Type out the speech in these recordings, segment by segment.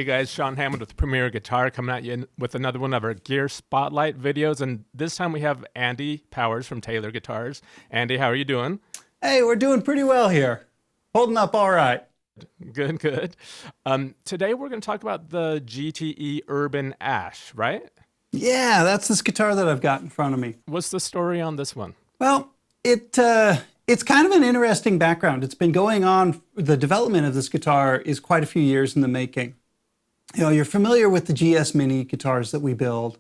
guys, Sean Hammond with Premier Guitar coming at you with another one of our Gear Spotlight videos. And this time we have Andy Powers from Taylor Guitars. Andy, how are you doing? Hey, we're doing pretty well here. Holding up all right. Good, good. Today we're going to talk about the GTE Urban Ash, right? Yeah, that's this guitar that I've got in front of me. What's the story on this one? Well, it's kind of an interesting background. It's been going on, the development of this guitar is quite a few years in the making. You know, you're familiar with the GS Mini guitars that we build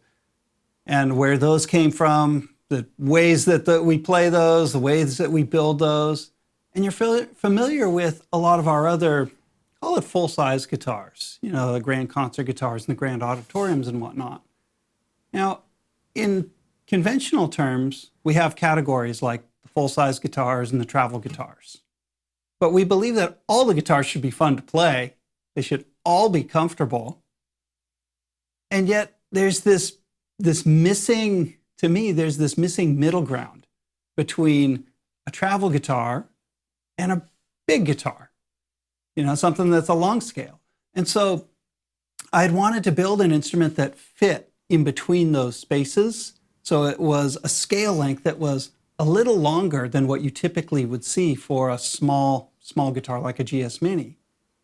and where those came from, the ways that we play those, the ways that we build those. And you're familiar with a lot of our other, call it full-size guitars, you know, the grand concert guitars and the grand auditoriums and whatnot. Now, in conventional terms, we have categories like the full-size guitars and the travel guitars. But we believe that all the guitars should be fun to play. They should all be comfortable. And yet there's this missing, to me, there's this missing middle ground between a travel guitar and a big guitar, you know, something that's a long scale. And so I'd wanted to build an instrument that fit in between those spaces. So it was a scale length that was a little longer than what you typically would see for a small guitar like a GS Mini,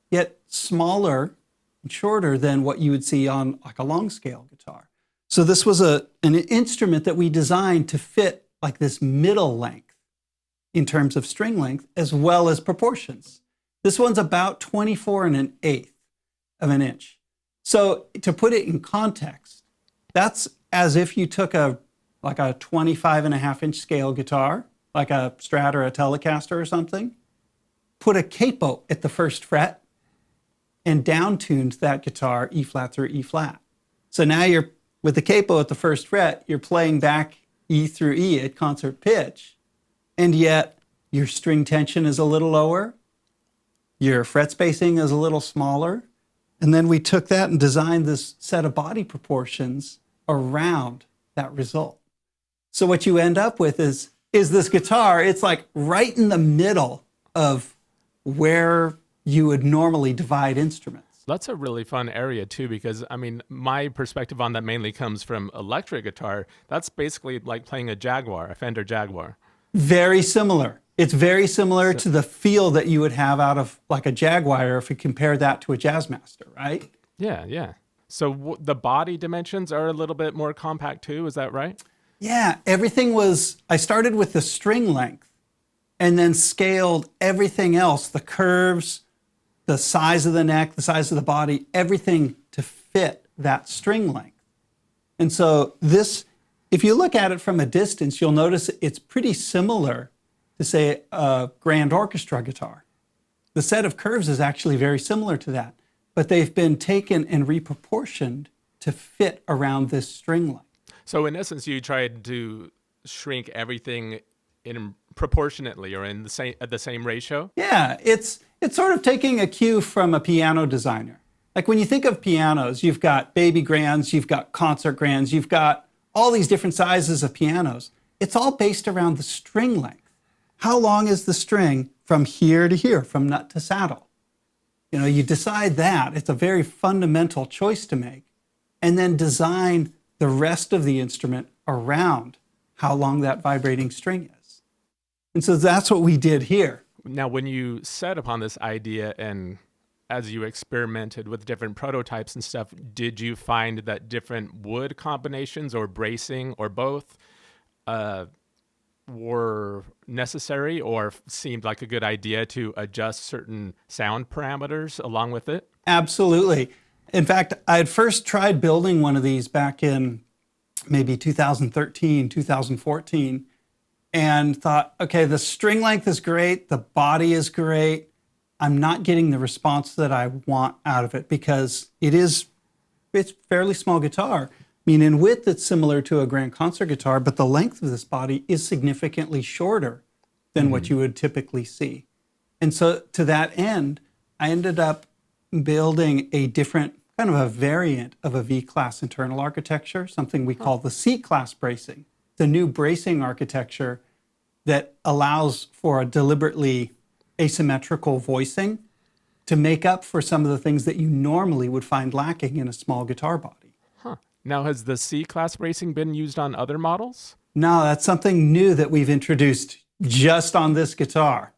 yet smaller and shorter than what you would see on like a long scale guitar. So this was an instrument that we designed to fit like this middle length in terms of string length as well as proportions. This one's about 24 1/8 of an inch. So to put it in context, that's as if you took like a 25.5-inch scale guitar, like a Strat or a Telecaster or something, put a capo at the first fret and down-tuned that guitar E flat through E flat. So now you're, with the capo at the first fret, you're playing back E through E at concert pitch, and yet your string tension is a little lower, your fret spacing is a little smaller, and then we took that and designed this set of body proportions around that result. So what you end up with is this guitar, it's like right in the middle of where you would normally divide instruments. That's a really fun area too, because I mean, my perspective on that mainly comes from electric guitar. That's basically like playing a Jaguar, a Fender Jaguar. Very similar. It's very similar to the feel that you would have out of like a Jaguar if you compare that to a Jazzmaster, right? Yeah, yeah. So the body dimensions are a little bit more compact too, is that right? Yeah, everything was, I started with the string length and then scaled everything else, the curves, the size of the neck, the size of the body, everything to fit that string length. And so this, if you look at it from a distance, you'll notice it's pretty similar to, say, a grand orchestra guitar. The set of curves is actually very similar to that, but they've been taken and reproportioned to fit around this string length. So in essence, you tried to shrink everything in proportionately or in at the same ratio? Yeah, it's sort of taking a cue from a piano designer. Like when you think of pianos, you've got baby grands, you've got concert grands, you've got all these different sizes of pianos. It's all based around the string length. How long is the string from here to here, from nut to saddle? You know, you decide that. It's a very fundamental choice to make. And then design the rest of the instrument around how long that vibrating string is. And so that's what we did here. Now, when you set upon this idea and as you experimented with different prototypes and stuff, did you find that different wood combinations or bracing or both were necessary or seemed like a good idea to adjust certain sound parameters along with it? Absolutely. In fact, I had first tried building one of these back in maybe 2013, 2014, and thought, okay, the string length is great, the body is great. I'm not getting the response that I want out of it because it's a fairly small guitar. I mean, in width, it's similar to a grand concert guitar, but the length of this body is significantly shorter than what you would typically see. And so to that end, I ended up building a different kind of a variant of a V-class internal architecture, something we call the C-class bracing. The new bracing architecture that allows for a deliberately asymmetrical voicing to make up for some of the things that you normally would find lacking in a small guitar body. Huh. Now, has the C-class bracing been used on other models? No, that's something new that we've introduced just on this guitar.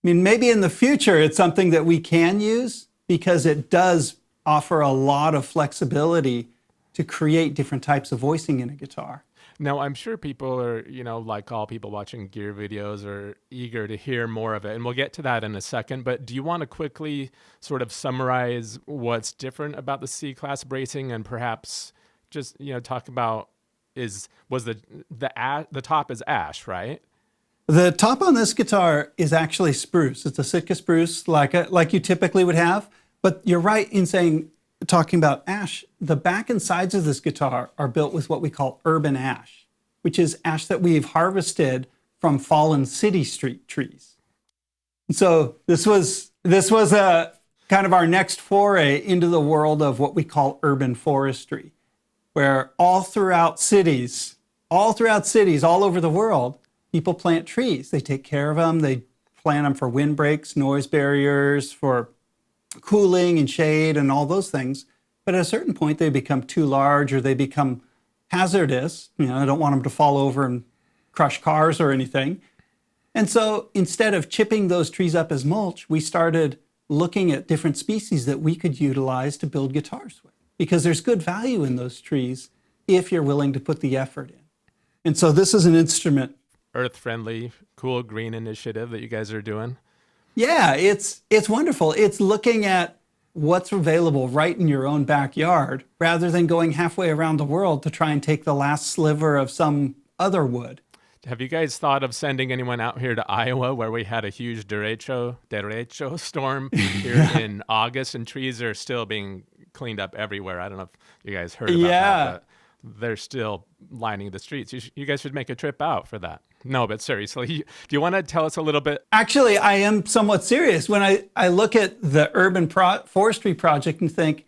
I mean, maybe in the future it's something that we can use because it does offer a lot of flexibility to create different types of voicing in a guitar. Now, I'm sure people are, like all people watching gear videos, are eager to hear more of it. And we'll get to that in a second. But do you want to quickly sort of summarize what's different about the C-class bracing and perhaps just, talk about the top is ash, right? The top on this guitar is actually spruce. It's a Sitka spruce like you typically would have. But you're right in talking about ash. The back and sides of this guitar are built with what we call urban ash, which is ash that we've harvested from fallen city street trees. And so this was a kind of our next foray into the world of what we call urban forestry, where all throughout cities, all over the world, people plant trees. They take care of them. They plant them for windbreaks, noise barriers, for cooling and shade and all those things. But at a certain point, they become too large or they become hazardous. I don't want them to fall over and crush cars or anything. And so instead of chipping those trees up as mulch, we started looking at different species that we could utilize to build guitars with, because there's good value in those trees if you're willing to put the effort in. And so this is an instrument. Earth-friendly, cool green initiative that you guys are doing. Yeah, it's wonderful. It's looking at what's available right in your own backyard rather than going halfway around the world to try and take the last sliver of some other wood. Have you guys thought of sending anyone out here to Iowa, where we had a huge derecho storm here in August, and trees are still being cleaned up everywhere? I don't know if you guys heard about that, but they're still lining the streets. You guys should make a trip out for that. No, but seriously, do you want to tell us a little bit? Actually, I am somewhat serious when I look at the urban forestry project and think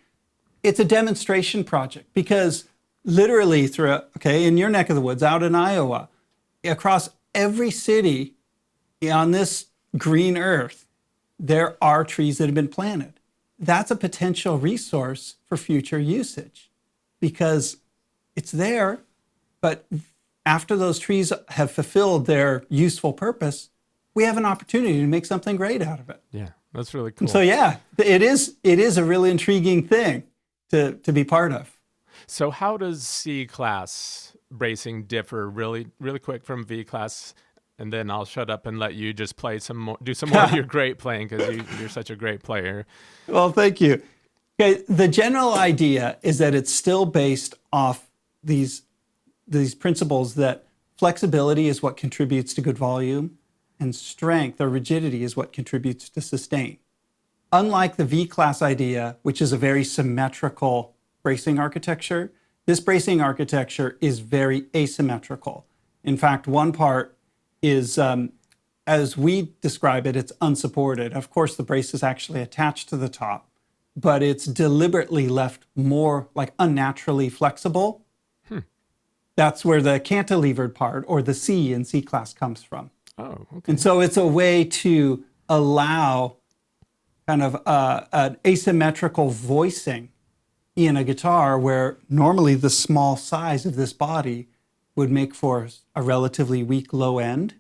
it's a demonstration project, because literally in your neck of the woods, out in Iowa, across every city on this green earth, there are trees that have been planted. That's a potential resource for future usage because it's there, but after those trees have fulfilled their useful purpose, we have an opportunity to make something great out of it. Yeah, that's really cool. And so it is a really intriguing thing to be part of. So how does C-class bracing differ really quick from V-class? And then I'll shut up and let you just do some more of your great playing, because you're such a great player. Well, thank you. Okay, the general idea is that it's still based off these principles that flexibility is what contributes to good volume, and strength or rigidity is what contributes to sustain. Unlike the V-class idea, which is a very symmetrical bracing architecture, this bracing architecture is very asymmetrical. In fact, one part is, as we describe it, it's unsupported. Of course, the brace is actually attached to the top, but it's deliberately left more like unnaturally flexible. That's where the cantilevered part, or the C in C-class, comes from. Oh, okay. And so it's a way to allow kind of an asymmetrical voicing in a guitar where normally the small size of this body would make for a relatively weak low end.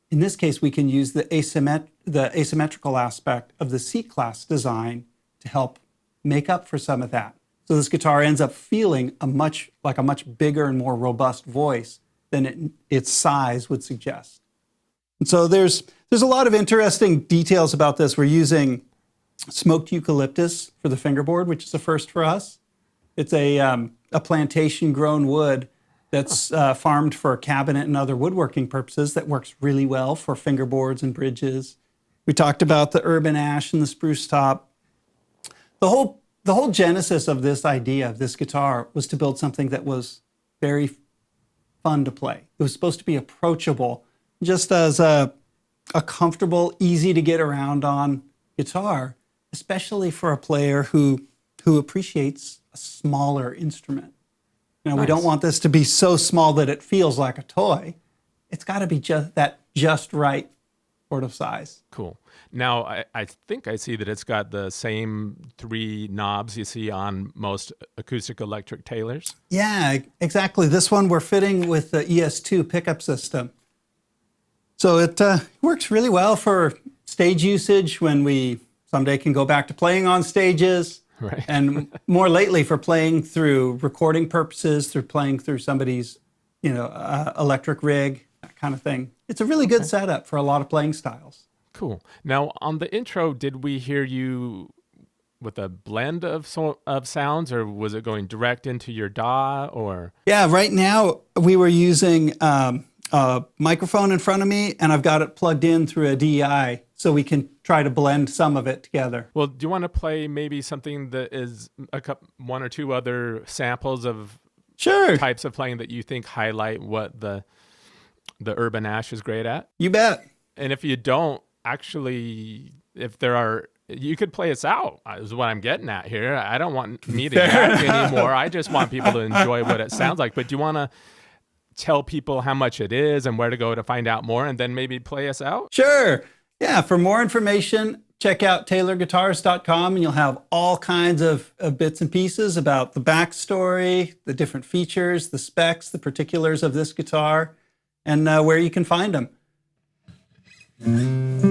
In this case, we can use the asymmetrical aspect of the C-class design to help make up for some of that. So this guitar ends up feeling a much bigger and more robust voice than its size would suggest. And so there's a lot of interesting details about this. We're using smoked eucalyptus for the fingerboard, which is a first for us. It's a plantation-grown wood that's farmed for cabinet and other woodworking purposes that works really well for fingerboards and bridges. We talked about the urban ash and the spruce top. The whole genesis of this idea of this guitar was to build something that was very fun to play. It was supposed to be approachable, just as a comfortable, easy to get around on guitar, especially for a player who appreciates a smaller instrument. Nice. We don't want this to be so small that it feels like a toy. It's got to be just right sort of size. Cool. Now, I think I see that it's got the same 3 knobs you see on most acoustic electric Taylors. Yeah, exactly. This one we're fitting with the ES2 pickup system. So it works really well for stage usage when we someday can go back to playing on stages. Right. And more lately for playing through recording purposes, through playing through somebody's, electric rig, that kind of thing. It's a really good setup for a lot of playing styles. Cool. Now, on the intro, did we hear you with a blend of sounds, or was it going direct into your DAW? Or Yeah, right now we were using a microphone in front of me, and I've got it plugged in through a DI, so we can try to blend some of it together. Well, do you want to play maybe something that is one or two other samples of Sure. types of playing that you think highlight what the Urban Ash is great at? You bet. And if you don't, actually, if there are, you could play us out, is what I'm getting at here. I don't want me to yak anymore. I just want people to enjoy what it sounds like. But do you want to tell people how much it is and where to go to find out more, and then maybe play us out? Sure. Yeah, for more information, check out taylorguitars.com, and you'll have all kinds of bits and pieces about the backstory, the different features, the specs, the particulars of this guitar, and where you can find them.